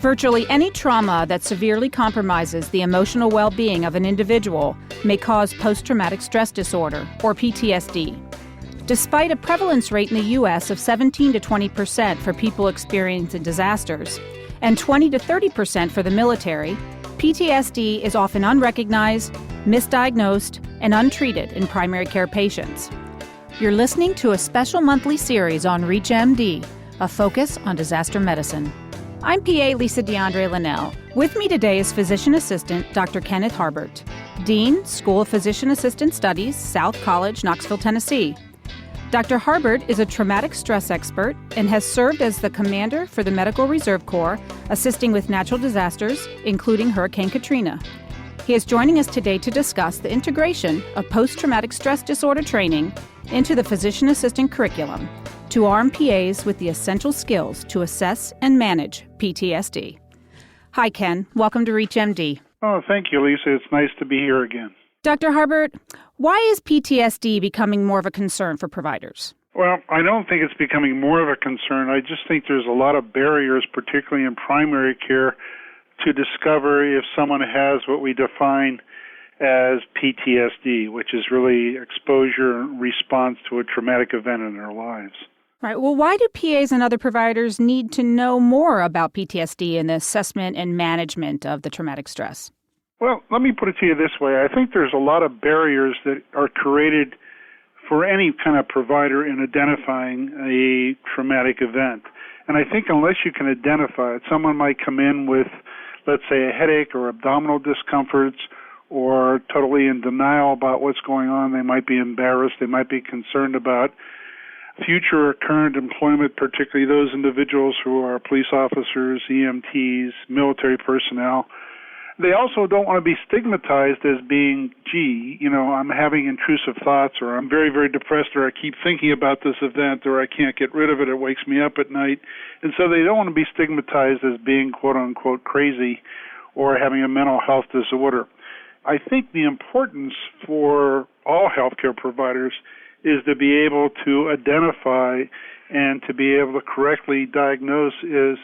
Virtually any trauma that severely compromises the emotional well-being of an individual may cause post-traumatic stress disorder, or PTSD. Despite a prevalence rate in the U.S. of 17 to 20% for people experiencing disasters and 20 to 30% for the military, PTSD is often unrecognized, misdiagnosed, and untreated in primary care patients. You're listening to a special monthly series on ReachMD, a focus on disaster medicine. I'm PA Lisa Dandrea Lenell. With me today is Physician Assistant Dr. Kenneth Harbert, Dean, School of Physician Assistant Studies, South College, Knoxville, Tennessee. Dr. Harbert is a traumatic stress expert and has served as the commander for the Medical Reserve Corps, assisting with natural disasters, including Hurricane Katrina. He is joining us today to discuss the integration of post-traumatic stress disorder training into the physician assistant curriculum to arm PAs with the essential skills to assess and manage PTSD. Hi, Ken. Welcome to ReachMD. Oh, thank you, Lisa. It's nice to be here again. Dr. Harbert, why is PTSD becoming more of a concern for providers? Well, I don't think it's becoming more of a concern. I just think there's a lot of barriers, particularly in primary care, to discover if someone has what we define as PTSD, which is really exposure and response to a traumatic event in their lives. Right. Well, why do PAs and other providers need to know more about PTSD and the assessment and management of the traumatic stress? Well, let me put it to you this way. I think there's a lot of barriers that are created for any kind of provider in identifying a traumatic event. And I think unless you can identify it, someone might come in with, let's say, a headache or abdominal discomforts or totally in denial about what's going on. They might be embarrassed. They might be concerned about future or current employment, particularly those individuals who are police officers, EMTs, military personnel. They also don't want to be stigmatized as being, I'm having intrusive thoughts, or I'm very, very depressed, or I keep thinking about this event, or I can't get rid of it, it wakes me up at night. And so they don't want to be stigmatized as being, quote-unquote, crazy or having a mental health disorder. I think the importance for all healthcare providers is to be able to identify and to be able to correctly diagnose is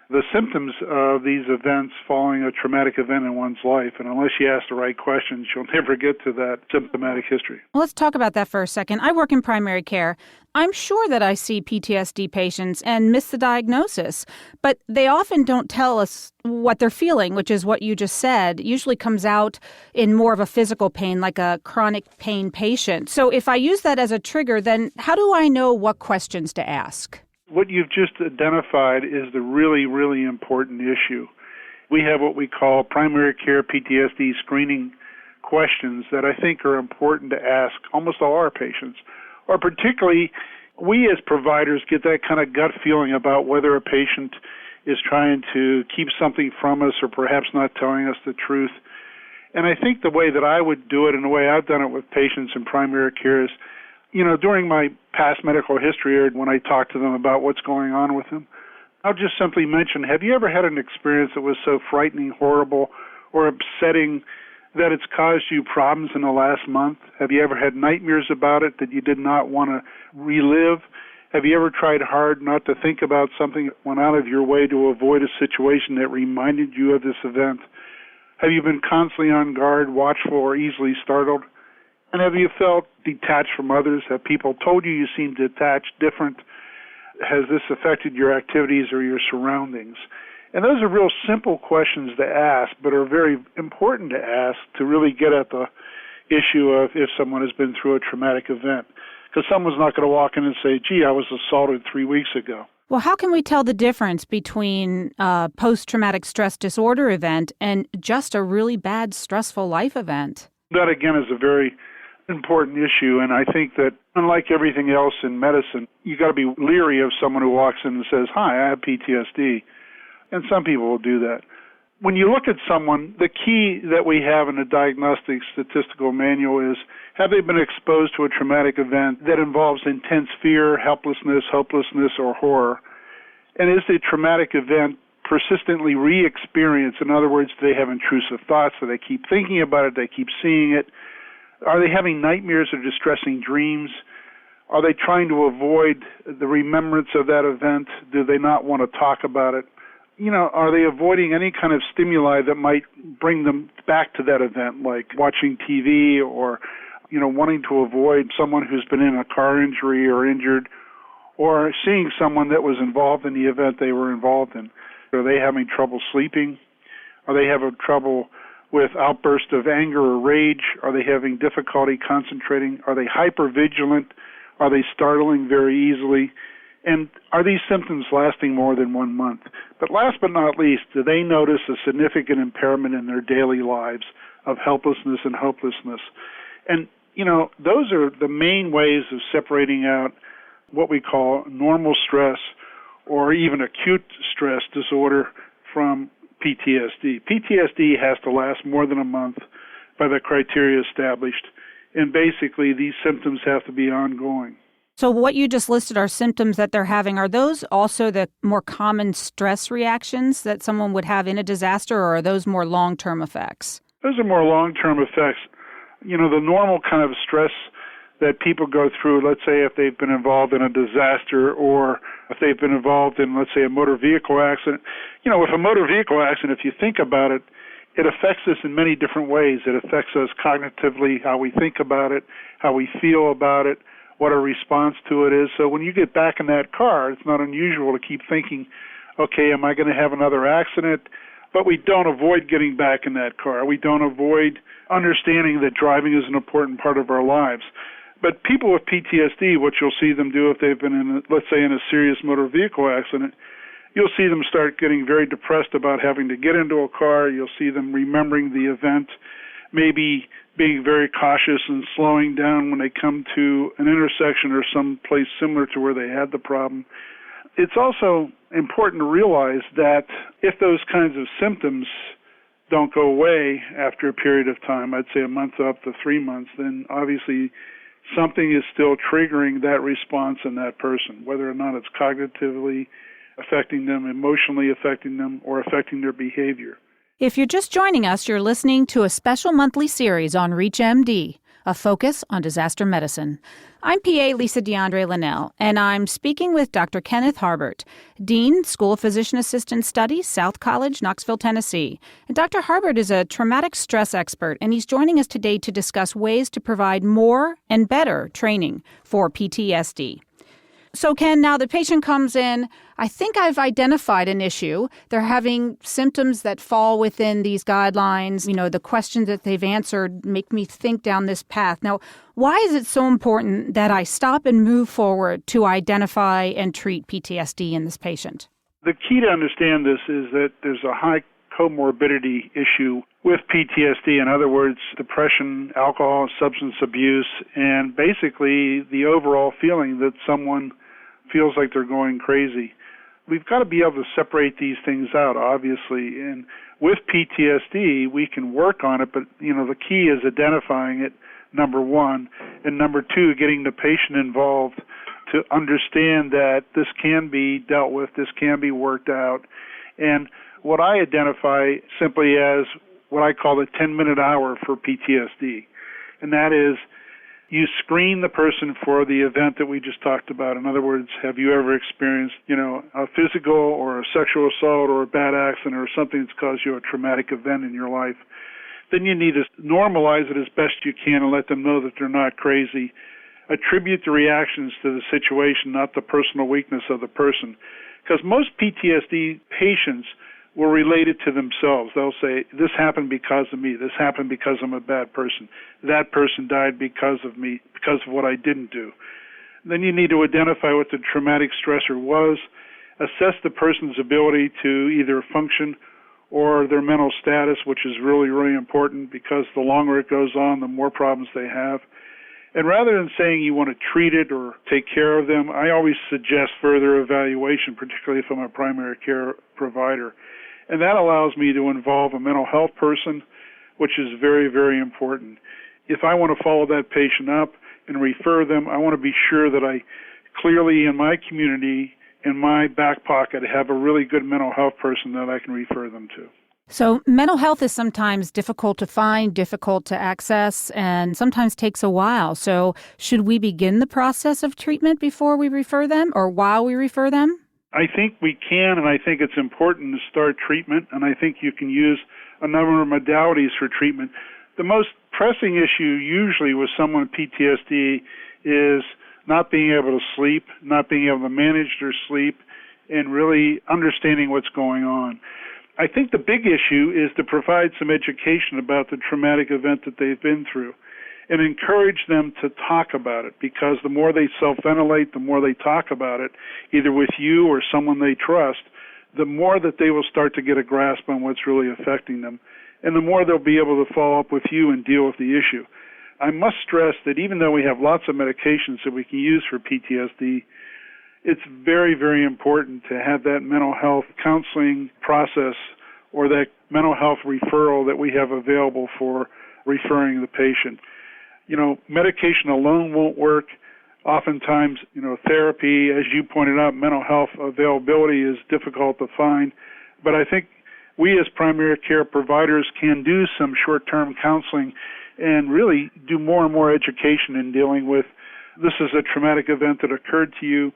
the symptoms of these events following a traumatic event in one's life. And unless you ask the right questions, you'll never get to that symptomatic history. Well, let's talk about that for a second. I work in primary care. I'm sure that I see PTSD patients and miss the diagnosis, but they often don't tell us what they're feeling, which is what you just said. It usually comes out in more of a physical pain, like a chronic pain patient. So if I use that as a trigger, then how do I know what questions to ask? What you've just identified is the really, really important issue. We have what we call primary care PTSD screening questions that I think are important to ask almost all our patients, or particularly we as providers get that kind of gut feeling about whether a patient is trying to keep something from us or perhaps not telling us the truth. And I think the way that I would do it and the way I've done it with patients in primary care is, during my past medical history or when I talk to them about what's going on with them, I'll just simply mention, have you ever had an experience that was so frightening, horrible, or upsetting that it's caused you problems in the last month? Have you ever had nightmares about it that you did not want to relive? Have you ever tried hard not to think about something that went out of your way to avoid a situation that reminded you of this event? Have you been constantly on guard, watchful, or easily startled? And have you felt detached from others? Have people told you you seem detached, different? Has this affected your activities or your surroundings? And those are real simple questions to ask, but are very important to ask to really get at the issue of if someone has been through a traumatic event. Because someone's not going to walk in and say, I was assaulted 3 weeks ago. Well, how can we tell the difference between a post-traumatic stress disorder event and just a really bad, stressful life event? That, again, is a very important issue, and I think that unlike everything else in medicine, you got to be leery of someone who walks in and says, "Hi, I have PTSD," and some people will do that. When you look at someone, the key that we have in the diagnostic statistical manual is, have they been exposed to a traumatic event that involves intense fear, helplessness, hopelessness, or horror? And is the traumatic event persistently re-experienced? In other words, do they have intrusive thoughts? Do they keep thinking about it? Do they keep seeing it? Are they having nightmares or distressing dreams? Are they trying to avoid the remembrance of that event? Do they not want to talk about it? are they avoiding any kind of stimuli that might bring them back to that event, like watching TV or, wanting to avoid someone who's been in a car injury or injured, or seeing someone that was involved in the event they were involved in? Are they having trouble sleeping? Are they having trouble with outbursts of anger or rage? Are they having difficulty concentrating? Are they hypervigilant? Are they startling very easily? And are these symptoms lasting more than 1 month? But last but not least, do they notice a significant impairment in their daily lives of helplessness and hopelessness? And, those are the main ways of separating out what we call normal stress or even acute stress disorder from PTSD. PTSD has to last more than a month by the criteria established, and basically these symptoms have to be ongoing. So what you just listed are symptoms that they're having. Are those also the more common stress reactions that someone would have in a disaster, or are those more long-term effects? Those are more long-term effects. The normal kind of stress that people go through, let's say if they've been involved in a disaster or if they've been involved in, let's say, a motor vehicle accident. With a motor vehicle accident, if you think about it, it affects us in many different ways. It affects us cognitively, how we think about it, how we feel about it, what our response to it is. So when you get back in that car, it's not unusual to keep thinking, okay, am I going to have another accident? But we don't avoid getting back in that car. We don't avoid understanding that driving is an important part of our lives. But people with PTSD, what you'll see them do if they've been in, let's say, in a serious motor vehicle accident, you'll see them start getting very depressed about having to get into a car. You'll see them remembering the event, maybe being very cautious and slowing down when they come to an intersection or some place similar to where they had the problem. It's also important to realize that if those kinds of symptoms don't go away after a period of time, I'd say a month up to 3 months, then obviously something is still triggering that response in that person, whether or not it's cognitively affecting them, emotionally affecting them, or affecting their behavior. If you're just joining us, you're listening to a special monthly series on ReachMD, a focus on disaster medicine. I'm PA Lisa Dandrea Lenell, and I'm speaking with Dr. Kenneth Harbert, Dean, School of Physician Assistant Studies, South College, Knoxville, Tennessee. And Dr. Harbert is a traumatic stress expert, and he's joining us today to discuss ways to provide more and better training for PTSD. So, Ken, now the patient comes in, I think I've identified an issue. They're having symptoms that fall within these guidelines. The questions that they've answered make me think down this path. Now, why is it so important that I stop and move forward to identify and treat PTSD in this patient? The key to understand this is that there's a high comorbidity issue with PTSD. In other words, depression, alcohol, substance abuse, and basically the overall feeling that someone feels like they're going crazy. We've got to be able to separate these things out, obviously. And with PTSD, we can work on it, but, the key is identifying it, number one, and number two, getting the patient involved to understand that this can be dealt with, this can be worked out. And what I identify simply as what I call the 10-minute hour for PTSD, and that is you screen the person for the event that we just talked about. In other words, have you ever experienced, a physical or a sexual assault or a bad accident or something that's caused you a traumatic event in your life? Then you need to normalize it as best you can and let them know that they're not crazy. Attribute the reactions to the situation, not the personal weakness of the person. Because most PTSD patients will relate it to themselves. They'll say, this happened because of me. This happened because I'm a bad person. That person died because of me, because of what I didn't do. Then you need to identify what the traumatic stressor was, assess the person's ability to either function or their mental status, which is really, really important because the longer it goes on, the more problems they have. And rather than saying you want to treat it or take care of them, I always suggest further evaluation, particularly if I'm a primary care provider. And that allows me to involve a mental health person, which is very, very important. If I want to follow that patient up and refer them, I want to be sure that I clearly in my community, in my back pocket, have a really good mental health person that I can refer them to. So mental health is sometimes difficult to find, difficult to access, and sometimes takes a while. So should we begin the process of treatment before we refer them or while we refer them? I think we can, and I think it's important to start treatment, and I think you can use a number of modalities for treatment. The most pressing issue usually with someone with PTSD is not being able to sleep, not being able to manage their sleep, and really understanding what's going on. I think the big issue is to provide some education about the traumatic event that they've been through and encourage them to talk about it, because the more they self-ventilate, the more they talk about it, either with you or someone they trust, the more that they will start to get a grasp on what's really affecting them, and the more they'll be able to follow up with you and deal with the issue. I must stress that even though we have lots of medications that we can use for PTSD, it's very, very important to have that mental health counseling process or that mental health referral that we have available for referring the patient. Medication alone won't work. Oftentimes, therapy, as you pointed out, mental health availability is difficult to find. But I think we as primary care providers can do some short-term counseling and really do more and more education in dealing with, this is a traumatic event that occurred to you.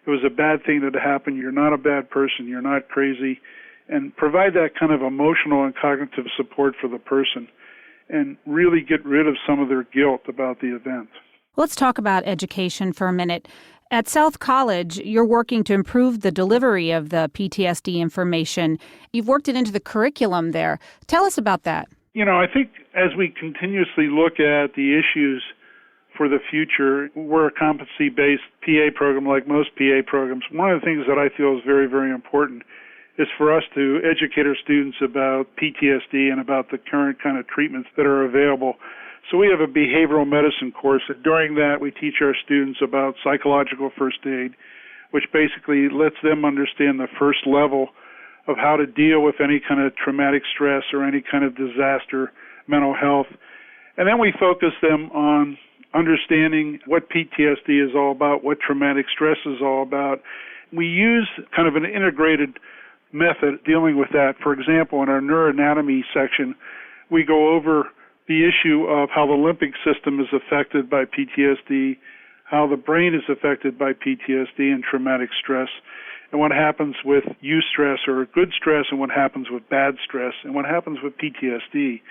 It was a bad thing that happened. You're not a bad person. You're not crazy. And provide that kind of emotional and cognitive support for the person and really get rid of some of their guilt about the event. Let's talk about education for a minute. At South College, you're working to improve the delivery of the PTSD information. You've worked it into the curriculum there. Tell us about that. I think as we continuously look at the issues for the future, we're a competency-based PA program like most PA programs. One of the things that I feel is very, very important is for us to educate our students about PTSD and about the current kind of treatments that are available. So we have a behavioral medicine course. During that, we teach our students about psychological first aid, which basically lets them understand the first level of how to deal with any kind of traumatic stress or any kind of disaster, mental health. And then we focus them on understanding what PTSD is all about, what traumatic stress is all about. We use kind of an integrated method dealing with that. For example, in our neuroanatomy section, we go over the issue of how the limbic system is affected by PTSD, how the brain is affected by PTSD and traumatic stress, and what happens with eustress or good stress, and what happens with bad stress, and what happens with PTSD.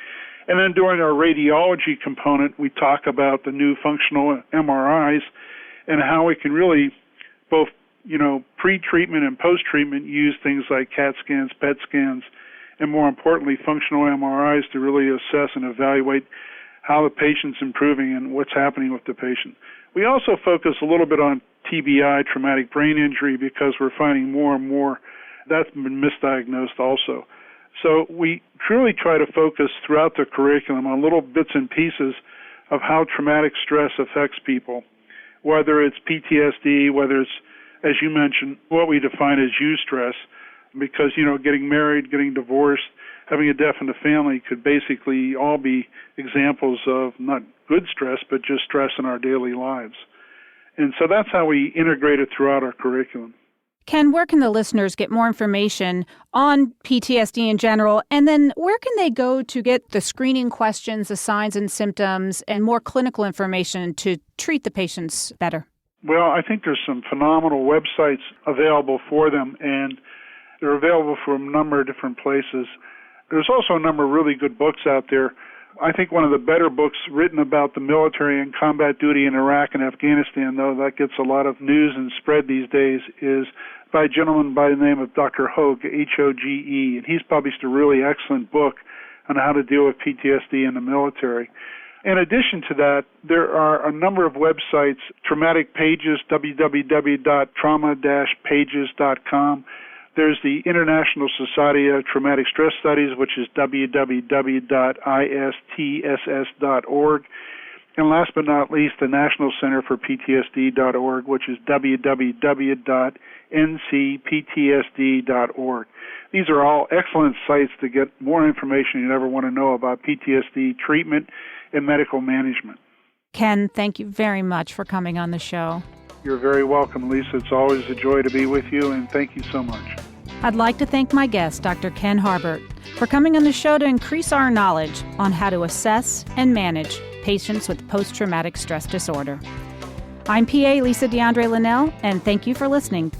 And then during our radiology component, we talk about the new functional MRIs and how we can really both pre-treatment and post-treatment use things like CAT scans, PET scans, and more importantly, functional MRIs to really assess and evaluate how the patient's improving and what's happening with the patient. We also focus a little bit on TBI, traumatic brain injury, because we're finding more and more that's been misdiagnosed also. So we truly try to focus throughout the curriculum on little bits and pieces of how traumatic stress affects people, whether it's PTSD, whether it's, as you mentioned, what we define as eustress, because, getting married, getting divorced, having a death in the family could basically all be examples of not good stress, but just stress in our daily lives. And so that's how we integrate it throughout our curriculum. Ken, where can the listeners get more information on PTSD in general? And then where can they go to get the screening questions, the signs and symptoms, and more clinical information to treat the patients better? Well, I think there's some phenomenal websites available for them, and they're available from a number of different places. There's also a number of really good books out there. I think one of the better books written about the military and combat duty in Iraq and Afghanistan, though that gets a lot of news and spread these days, is by a gentleman by the name of Dr. Hoge, H-O-G-E, and he's published a really excellent book on how to deal with PTSD in the military. In addition to that, there are a number of websites, traumatic pages, www.trauma-pages.com. There's the International Society of Traumatic Stress Studies, which is www.istss.org. And last but not least, the National Center for PTSD.org, which is www.ncptsd.org. These are all excellent sites to get more information you'd ever want to know about PTSD treatment and medical management. Ken, thank you very much for coming on the show. You're very welcome, Lisa. It's always a joy to be with you, and thank you so much. I'd like to thank my guest, Dr. Ken Harbert, for coming on the show to increase our knowledge on how to assess and manage patients with post-traumatic stress disorder. I'm PA Lisa Dandrea Lenell, and thank you for listening.